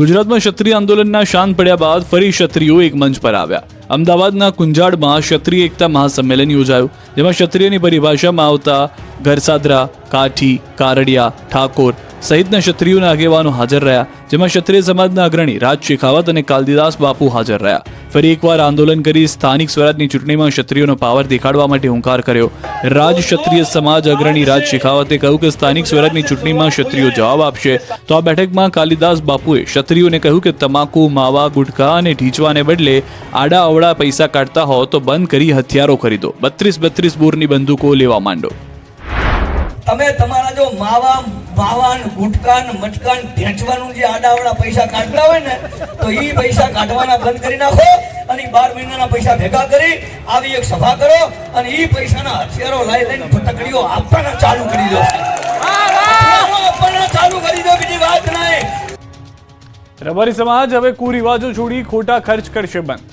ગુજરાતમાં ક્ષત્રિય આંદોલનના શાંત પડ્યા બાદ ફરી ક્ષત્રિયો એક મંચ પર આવ્યા. અમદાવાદના કુંજાડમાં ક્ષત્રિય એકતા મહાસંમેલન યોજાયું, જેમાં ક્ષત્રિયની પરિભાષામાં આવતા ગરસાદરા, કાઠી, કારડિયા, ઠાકોર સહિતના ક્ષત્રિયોના આગેવાનો હાજર રહ્યા, જેમાં ક્ષત્રિય સમાજના અગ્રણી રાજ શેખાવત અને કાલિદાસ બાપુ હાજર રહ્યા. ફરી એકવાર આંદોલન કરી સ્થાનિક સ્વરાજની ચૂંટણીમાં ક્ષત્રિયોનો પાવર દેખાડવા માટે હુંકાર કર્યો. રાજ ક્ષત્રિય સમાજ અગ્રણી રાજ શેખાવતે કહ્યું કે સ્થાનિક સ્વરાજની ચૂંટણીમાં ક્ષત્રિયો જવાબ આપશે. તો આ બેઠકમાં કાલિદાસ બાપુએ ક્ષત્રિયોને કહ્યું કે તમાકુ, માવા, ગુટખા અને ઢીંચવાને બદલે આડા અવળા પૈસા કાઢતા હો તો બંધ કરી હથિયારો ખરીદો. 32 બોરની બંદૂકો લેવા માંડો. તમે તમારા જો માવાન ગુટકાન મટકાન ઢેંચવાનું જે આડાવડા પૈસા કાઢતા હોય ને, તો એ પૈસા કાઢવાના બંધ કરી નાખો અને 12 મહિનાના પૈસા ભેગા કરી આવી એક સભા કરો અને એ પૈસાના હથિયારો લઈને ફટકડીઓ આપવાના ચાલુ કરી દો. આપવાના ચાલુ કરી દો, બીજી વાત નહીં. રબારી સમાજ હવે કુરિવાજો છોડી ખોટા ખર્ચ કરશે બંધ.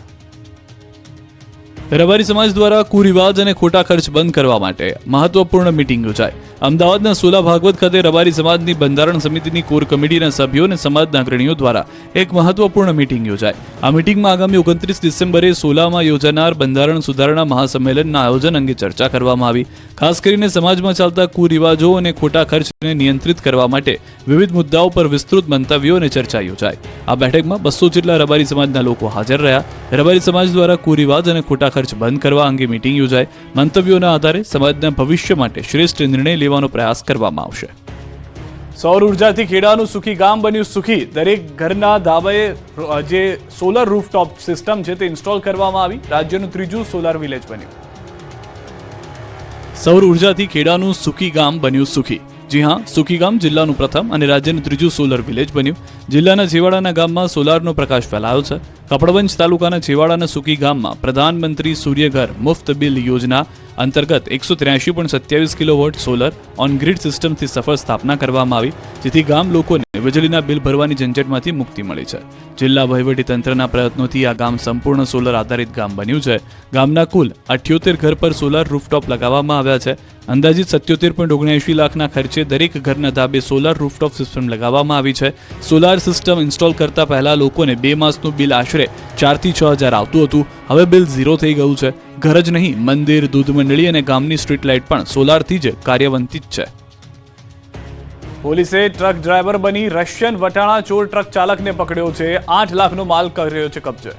રબારી સમાજ દ્વારા કુરિવાજ અને ખોટા ખર્ચ બંધ કરવા માટે મહત્વપૂર્ણ મીટિંગ યોજાઈ. અમદાવાદના સોલા ભાગવત ખાતે રબારી સમાજની બંધારણ સમિતિની કોર કમિટીના સભ્યો અને સમાજના અગ્રણીઓ દ્વારા એક મહત્વપૂર્ણ મીટિંગ યોજાઈ. આ મીટિંગમાં આગામી 29 ડિસેમ્બરે સોલામાં યોજાનાર બંધારણ સુધારણા મહાસંમેલનના આયોજન અંગે ચર્ચા કરવામાં આવી. ખાસ કરીને સમાજમાં ચાલતા કુરિવાજો અને ખોટા ખર્ચને નિયંત્રિત કરવા માટે વિવિધ મુદ્દાઓ પર વિસ્તૃત મંતવ્યો અને ચર્ચા યોજાઈ. આ બેઠકમાં 200 જેટલા રબારી સમાજના લોકો હાજર રહ્યા. રબારી સમાજ દ્વારા કુરિવાજ અને ખોટા ખર્ચ બંધ કરવા અંગે મીટિંગ યોજાઈ. મંતવ્યોના આધારે સમાજના ભવિષ્ય માટે શ્રેષ્ઠ નિર્ણય લેવાનો પ્રયાસ કરવામાં આવશે. સૌર ઉર્જાથી ખેડાનું સુખી ગામ બન્યું સુખી. દરેક ઘરના ધાબાએ જે સોલર રૂફટોપ સિસ્ટમ છે તે ઇન્સ્ટોલ કરવામાં આવી. રાજ્યનું ત્રીજું સોલર વિલેજ બન્યું. સૌર ઉર્જાથી ખેડાનું સુખી ગામ બન્યું સુખી. જી હા, સુખી ગામ જિલ્લાનું પ્રથમ અને રાજ્યનું ત્રીજું સોલર વિલેજ બન્યું. જિલ્લાના છેવાડાના ગામમાં સોલારનો પ્રકાશ ફેલાયો છે. કપડવંજ તાલુકાના છેવાડાના સુખી ગામમાં પ્રધાનમંત્રી સૂર્યઘર મુફ્ત બિલ યોજના અંતર્ગત 183.27 કિલોવોટ સોલર ઓન ગ્રીડ સિસ્ટમથી સફળ સ્થાપના કરવામાં આવી, જેથી ગામ લોકોને વીજળીના બિલ ભરવાની ઝંઝટમાંથી મુક્તિ મળી છે. જિલ્લા વહીવટીતંત્રના પ્રયત્નોથી આ ગામ સંપૂર્ણ સોલર આધારિત ગામ બન્યું છે. ગામના કુલ 78 ઘર પર સોલર રૂફટોપ લગાવવામાં આવ્યા છે. અંદાજિત 77.79 લાખના ખર્ચે દરેક ઘરના ધાબે સોલર રૂફટોપ સિસ્ટમ લગાવવામાં આવી છે. સોલાર સિસ્ટમ ઇન્સ્ટોલ કરતા પહેલા લોકોને 2 માસનું બિલ આશરે 4 થી 6 હજાર આવતું હતું. હવે બિલ 0 થઈ ગયું છે. ઘર જ નહીં, મંદિર, દૂધ મંડળી અને ગામની સ્ટ્રીટ લાઇટ પણ સોલારથી જ કાર્યવંતિત છે. પોલીસે ટ્રક ડ્રાઈવર બની રશિયન વટાણા ચોર ટ્રક ચાલકને પકડ્યો છે. 8 લાખનો માલ કર્યો છે કબજે.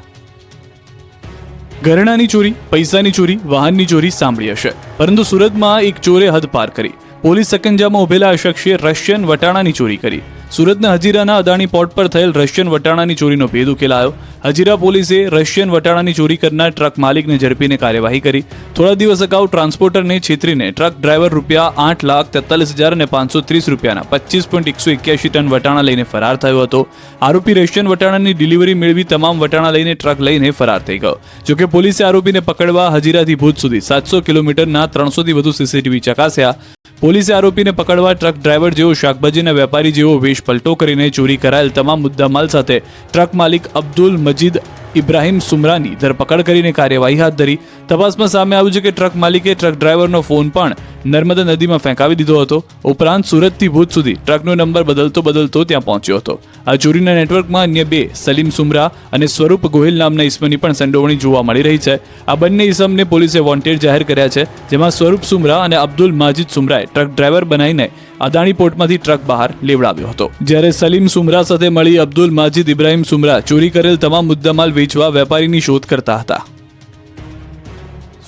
ઘરેણાની ચોરી, પૈસાની ચોરી, વાહનની ચોરી સાંભળી હશે, પરંતુ સુરતમાં એક ચોરે હદ પાર કરી. પોલીસ સકંજામાં ઉભેલા આ શખ્સે રશિયન વટાણાની ચોરી કરી. સુરતના હજીરાના અદાણી પોર્ટ પર થયેલ રશિયન વટાણાની ચોરીનો ભેદ ઉકેલાયો. હજીરા પોલીસે રશિયન વટાણાની ચોરી કરનાર ટ્રક માલિકને ઝડપીને કાર્યવાહી કરી. થોડા દિવસ અગાઉ ટ્રાન્સપોર્ટરને છેતરીને ટ્રક ડ્રાઈવર ₹8,43,530 રૂપિયાના 25.181 ટન વટાણા લઈને ફરાર થયો હતો. આરોપી રશિયન વટાણાની ડિલિવરી મેળવી તમામ વટાણા લઈને ટ્રક લઈને ફરાર થઈ ગયો. જોકે પોલીસે આરોપીને પકડવા હજીરાથી ભુજ સુધી 700 કિલોમીટરના 300થી વધુ સીસીટીવી ચકાસ્યા. પોલીસે આરોપીને પકડવા ટ્રક ડ્રાઈવર જેવો શાકભાજીના વેપારી જેવો વેશ પલટો કરીને ચોરી કરાયેલ તમામ મુદ્દામાલ સાથે ટ્રક માલિક અબ્દુલ મજીદ ઇબ્રાહિમ સુમરાની ધરપકડ કરીને કાર્યવાહી હાથ ધરી. તપાસમાં સામે આવ્યું છે કે ટ્રક માલિકે ટ્રક ડ્રાઈવરનો ફોન પણ નર્મદા નદીમાં ફેંકાવી દીધો હતો. ઉપરાંત સુરતથી ભુજ સુધી ટ્રકનો નંબર બદલતો ત્યાં પહોંચ્યો હતો. આ ચોરીના નેટવર્કમાં અન્ય 2 સલીમ સુમરા અને સ્વરૂપ ગોહિલ નામના ઈસમની પણ સંડોવણી જોવા મળી રહી છે. આ બંને ઈસમને પોલીસે વોન્ટેડ જાહેર કર્યા છે, જેમાં સ્વરૂપ સુમરા અને અબ્દુલ માજીદ સુમરાએ ટ્રક ડ્રાઈવર બનાવીને અદાણી પોર્ટમાંથી ટ્રક બહાર લેવડાવ્યો હતો. જ્યારે સલીમ સુમરા સાથે મળી અબ્દુલ માજીદ ઇબ્રાહિમ સુમરા ચોરી કરેલ તમામ મુદ્દામાલ વેચવા વેપારીની શોધ કરતા હતા.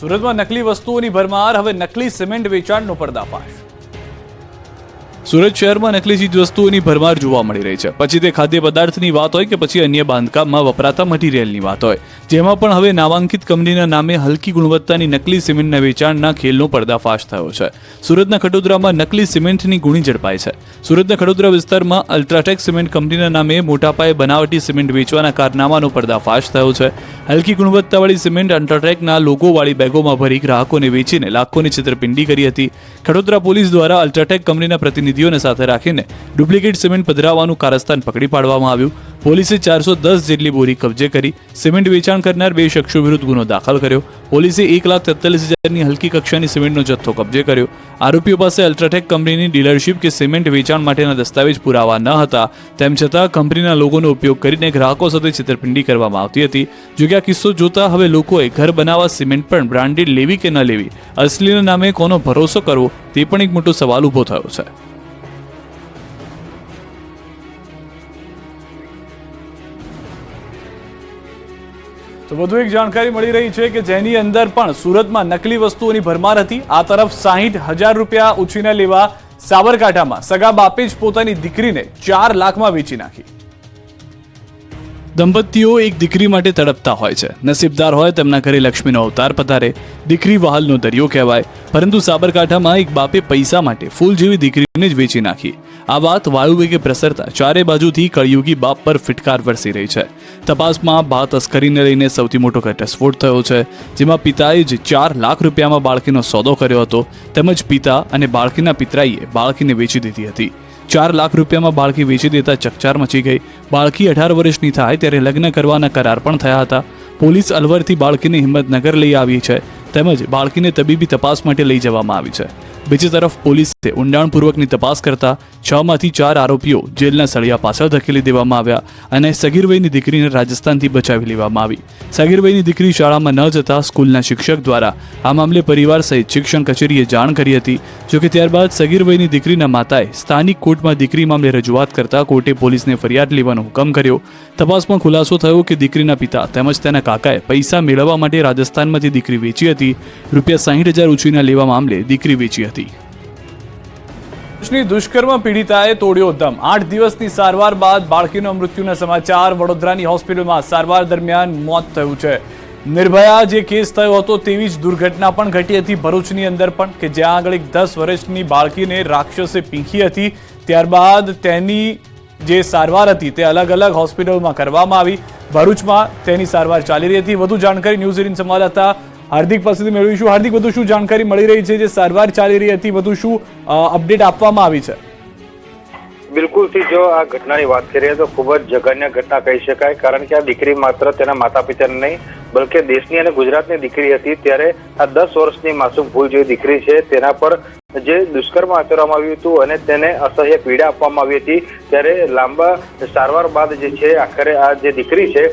સુરતમાં નકલી વસ્તુઓની ભરમાર, હવે નકલી સિમેન્ટ વેચાણનો પર્દાફાશ. સુરત શહેરમાં નકલી ચીજવસ્તુઓની ભરમાર જોવા મળી રહી છે. પછી તે ખાદ્ય પદાર્થની વાત હોય કે પછી અન્ય બાંધકામમાં વપરાતા મટીરિયલની વાત હોય, જેમાં પણ હવે નામાંકિત કંપનીના નામે હલકી ગુણવત્તાની નકલી સિમેન્ટના વેચાણના ખેલનો પર્દાફાશ થયો છે. સુરતના ખડોદરામાં નકલી સિમેન્ટની ગુણી ઝડપાઈ છે. સુરતના ખડોદરા વિસ્તારમાં અલ્ટ્રાટેક સિમેન્ટ કંપનીના નામે મોટા પાયે બનાવટી સિમેન્ટ વેચવાના કારનામાનો પર્દાફાશ થયો છે. હલકી ગુણવત્તાવાળી સિમેન્ટ અલ્ટ્રાટેકના લોગોવાળી બેગોમાં ભરી ગ્રાહકોને વેચીને લાખોની છેતરપિંડી કરી હતી. ખડોદરા પોલીસ દ્વારા અલ્ટ્રાટેક કંપનીના પ્રતિનિધિઓને સાથે રાખીને ડુપ્લિકેટ સિમેન્ટ પધરાવવાનું કારસ્તાન પકડી પાડવામાં આવ્યું. પોલીસે 410 જેટલી બોરી કબજે કરી સિમેન્ટ વેચાણ કરનાર 2 શખ્સો વિરુદ્ધ ગુનો દાખલ કર્યો. પોલીસે 1,43,000ની હલકી કક્ષાની સિમેન્ટનો જથ્થો કબજે કર્યો. આરોપીઓ પાસે અલ્ટ્રાટેક કંપનીની ડીલરશીપ કે સિમેન્ટ વેચાણ માટેના દસ્તાવેજ પુરાવા ન હતા. તેમ છતાં કંપનીના લોગોનો ઉપયોગ કરીને ગ્રાહકો સાથે છેતરપિંડી કરવામાં આવતી હતી. જોકે આ કિસ્સો જોતા હવે લોકોએ ઘર બનાવવા સિમેન્ટ પણ બ્રાન્ડેડ લેવી કે ન લેવી, અસલીના નામે કોનો ભરોસો કરવો, તે પણ એક મોટો સવાલ ઊભો થયો છે. તો વધુ એક જાણકારી મળી રહી છે કે જેની અંદર પણ સુરતમાં નકલી વસ્તુઓની ભરમાર હતી. આ તરફ 60,000 રૂપિયા ઉછીના લેવા સાબરકાંઠામાં સગા બાપે જ પોતાની દીકરીને 4 લાખમાં વેચી નાખી. દંપતીઓ એક દીકરી માટે તડપતા હોય છે. નસીબદાર હોય તેમના ઘરે લક્ષ્મીનો અવતાર પધારે. દીકરી વહાલનો દરિયો કહેવાય. પરંતુ સાબરકાંઠામાં એક બાપે પૈસા માટે ફૂલ જેવી દીકરીને જ વેચી નાખી. આ વાત વાયુવેગે પ્રસરતા ચારે બાજુથી કળિયુગી બાપ પર ફિટકાર વરસી રહી છે. તપાસમાં બા તસ્કરીને લઈને સૌથી મોટો ઘટસ્ફોટ થયો છે, જેમાં પિતાએ જ 4 લાખ રૂપિયામાં બાળકીનો સોદો કર્યો હતો, તેમજ પિતા અને બાળકીના પિતરાઈએ બાળકીને વેચી દીધી હતી. 4 લાખ રૂપિયામાં બાળકી વેચી દેતા ચકચાર મચી ગઈ. બાળકી 18 વર્ષની થાય ત્યારે લગ્ન કરવાના કરાર પણ થયા હતા. પોલીસ અલવરથી બાળકીને હિંમતનગર લઈ આવી છે, તેમજ બાળકીને તબીબી તપાસ માટે લઈ જવામાં આવી છે. બીજી તરફ પોલીસે ઊંડાણપૂર્વકની તપાસ કરતા 6માંથી 4 આરોપીઓ જેલના સળિયા પાછળ ધકેલી દેવામાં આવ્યા અને સગીર વયની દીકરીને રાજસ્થાનથી બચાવી લેવામાં આવી. સગીર વયની દીકરી શાળામાં ન જતા સ્કૂલના શિક્ષક દ્વારા આ મામલે પરિવાર સહિત શિક્ષણ કચેરીએ જાણ કરી હતી. જોકે ત્યારબાદ સગીર વયની દીકરીના માતાએ સ્થાનિક કોર્ટમાં દીકરી મામલે રજૂઆત કરતા કોર્ટે પોલીસને ફરિયાદ લેવાનો હુકમ કર્યો. તપાસમાં ખુલાસો થયો કે દીકરીના પિતા તેમજ તેના કાકાએ પૈસા મેળવવા માટે રાજસ્થાનમાંથી દીકરી વેચી હતી. રૂપિયા 60,000 ઉછીના લેવા મામલે દીકરી વેચી હતી. દુષ્કર્મ પીડિતાએ તોડ્યો દમ. 8 દિવસની સારવાર બાદ બાળકીના મૃત્યુના સમાચાર. વડોદરાની હોસ્પિટલમાં સારવાર દરમિયાન મોત થયું છે. નિર્ભયા જે કેસ થયો હતો તેવી જ દુર્ઘટના પણ ઘટી હતી ભરૂચની અંદર પણ, કે જ્યાં આગળ એક 10 વર્ષની બાળકીને રાક્ષસે પીંખી હતી. ત્યારબાદ તેની જે સારવાર હતી તે અલગ અલગ હોસ્પિટલમાં કરવામાં આવી. ભરૂચમાં તેની સારવાર ચાલી રહી હતી. વધુ જાણકારી ન્યૂઝ 18 સંવાદદાતા હાર્દિક પાસેથી મેળવીશું. હાર્દિક, વધુ શું જાણકારી મળી રહી છે? જે સારવાર ચાલી રહી હતી, વધુ શું અપડેટ આપવામાં આવી છે? બિલકુલથી જો આ ઘટનાની વાત કરીએ તો ખૂબ જ જઘન્ય ઘટના કહી શકાય, કારણ કે આ દીકરી માત્ર તેના માતા પિતાની નહીં બલકે દેશની અને ગુજરાતની દીકરી હતી. ત્યારે આ 10 વર્ષની માસૂમ ભૂલ જેવી દીકરી છે તેના પર જે દુષ્કર્મ આચરવામાં આવ્યું હતું અને તેને અસહ્ય પીડા આપવામાં આવી હતી. ત્યારે લાંબા સારવાર બાદ જે છે આખરે આ જે દીકરી છે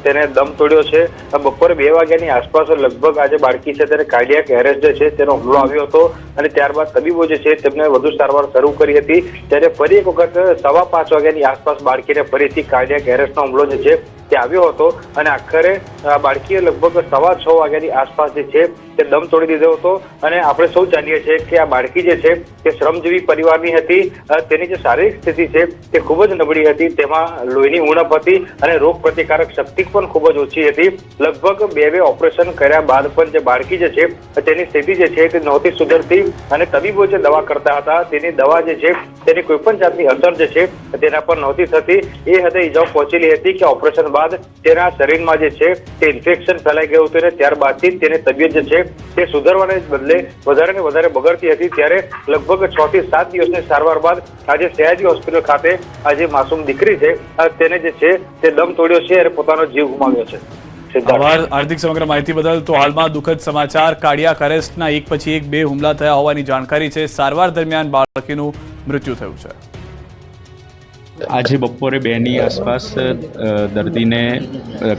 તેને દમ તોડ્યો છે. બપોરે 2 વાગ્યાની આસપાસ લગભગ આ જે બાળકી છે તેને કાર્ડિયાક એરેસ્ટ જે છે તેનો હુમલો આવ્યો હતો અને ત્યારબાદ તબીબો જે છે તેમને વધુ સારવાર શરૂ કરી હતી. ત્યારે ફરી એક વખત 5:15 વાગ્યાની આસપાસ બાળકીને ફરીથી કાર્ડિયાક એરેસ્ટનો હુમલો જે છે તે આવ્યો હતો અને આખરે આ બાળકીએ લગભગ 6:15 વાગ્યાની આસપાસ જે છે તે દમ તોડી દીધો હતો. અને આપણે સૌ જાણીએ છીએ કે આ બાળકી જે છે તે શ્રમજીવી પરિવારની હતી. તેની જે શારીરિક સ્થિતિ છે તે ખૂબ જ નબળી હતી. તેમાં લોહીની ઉણપ હતી અને રોગ પ્રતિકારક શક્તિ પણ ખૂબ જ ઓછી હતી. લગભગ 2 ઓપરેશન કર્યા બાદ પણ જે બાળકી જે છે તેની સ્થિતિ જે છે તે નહોતી સુધરતી અને તબીબો જે દવા કરતા હતા તેની દવા જે છે તેની કોઈ પણ જાતની અસર જે છે તેના પર નહોતી થતી. એ હદે ઈજાઓ પહોંચેલી હતી કે ઓપરેશન બાદ તેના શરીરમાં જે છે તે ઇન્ફેક્શન ફેલાઈ ગયું હતું અને ત્યારબાદથી તેની તબિયત જે છે તે સુધરવાને બદલે વધારે ને વધારે બગડતી હતી. ત્યારે લગભગ 6 થી 7 દિવસની સારવાર બાદ આજે સયાજી હોસ્પિટલ ખાતે આ જે માસૂમ દીકરી છે તેને જે છે તે દમ તોડ્યો છે અને પોતાનો જીવ ગુમાવ્યો છે. આભાર હાર્દિક, સમગ્ર માહિતી બદલ. તો હાલમાં દુઃખદ સમાચાર, કાર્ડિયાક અરેસ્ટના એક પછી એક 2 હુમલા થયા હોવાની જાણકારી છે. સારવાર દરમિયાન બાળકીનું મૃત્યુ થયું છે. આજે બપોરે 2ની આસપાસ દર્દીને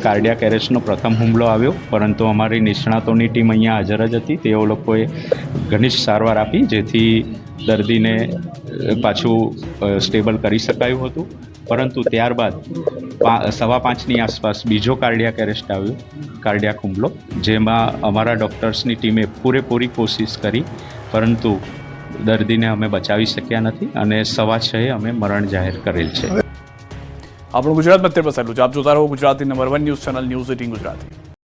કાર્ડિયાક એરેસ્ટનો પ્રથમ હુમલો આવ્યો, પરંતુ અમારી નિષ્ણાતોની ટીમ અહીંયા હાજર જ હતી. તેઓ લોકોએ ઘનિષ્ઠ સારવાર આપી જેથી દર્દીને પાછું સ્ટેબલ કરી શકાયું હતું. પરંતુ ત્યારબાદ 5:15ની આસપાસ બીજો કાર્ડિયાક એરેસ્ટ આવ્યો, કાર્ડિયાક હુમલો, જેમાં અમારા ડૉક્ટર્સની ટીમે પૂરેપૂરી કોશિશ કરી પરંતુ દર્દીને અમે બચાવી શક્યા નથી અને 6:15 અમે મરણ જાહેર કરેલ છે. આપણું ગુજરાતમાં 70% આપ જોતા રહો Gujarati number 1 news channel news 18 Gujarati.